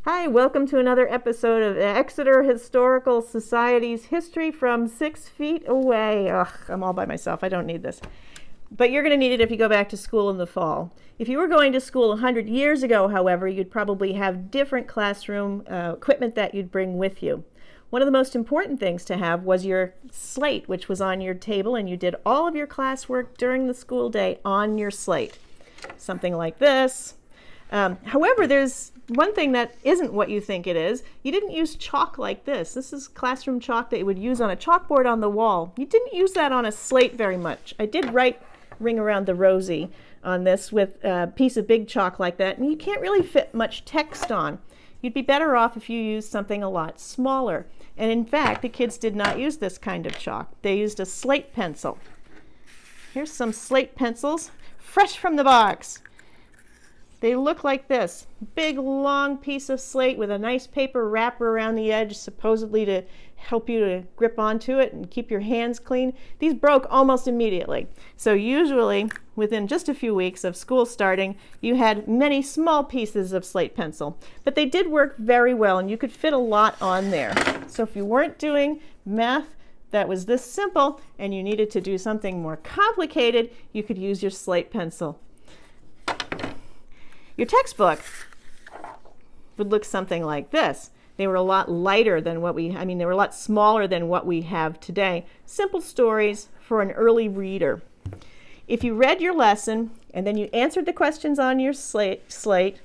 Hi, welcome to another episode of Exeter Historical Society's History from 6 Feet Away. Ugh, I'm all by myself. I don't need this. But you're going to need it if you go back to school in the fall. If you were going to school 100 years ago, however, you'd probably have different classroom equipment that you'd bring with you. One of the most important things to have was your slate, which was on your table, and you did all of your classwork during the school day on your slate. Something like this. However, there's one thing that isn't what you think it is. You didn't use chalk like this. This is classroom chalk that you would use on a chalkboard on the wall. You didn't use that on a slate very much. I did write Ring Around the Rosie on this with a piece of big chalk like that, and you can't really fit much text on. You'd be better off if you used something a lot smaller. And in fact, the kids did not use this kind of chalk. They used a slate pencil. Here's some slate pencils, fresh from the box. They look like this, big long piece of slate with a nice paper wrapper around the edge, supposedly to help you to grip onto it and keep your hands clean. These broke almost immediately. So usually within just a few weeks of school starting, you had many small pieces of slate pencil, but they did work very well and you could fit a lot on there. So if you weren't doing math that was this simple and you needed to do something more complicated, you could use your slate pencil. Your textbook would look something like this. They were a lot lighter than they were a lot smaller than what we have today. Simple stories for an early reader. If you read your lesson and then you answered the questions on your slate,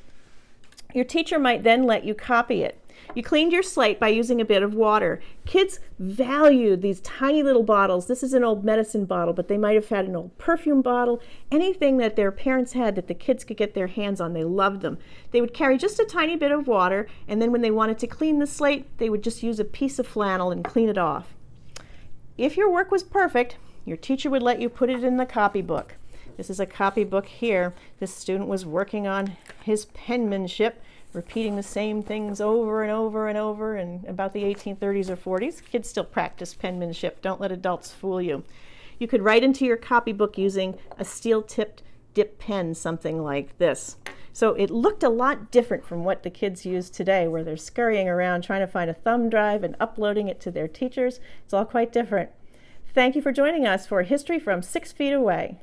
your teacher might then let you copy it. You cleaned your slate by using a bit of water. Kids valued these tiny little bottles. This is an old medicine bottle, but they might have had an old perfume bottle. Anything that their parents had that the kids could get their hands on, they loved them. They would carry just a tiny bit of water, and then when they wanted to clean the slate, they would just use a piece of flannel and clean it off. If your work was perfect, your teacher would let you put it in the copybook. This is a copybook here. This student was working on his penmanship, repeating the same things over and over and over in about the 1830s or 40s. Kids still practice penmanship. Don't let adults fool you. You could write into your copybook using a steel-tipped dip pen, something like this. So it looked a lot different from what the kids use today, where they're scurrying around trying to find a thumb drive and uploading it to their teachers. It's all quite different. Thank you for joining us for History from 6 Feet Away.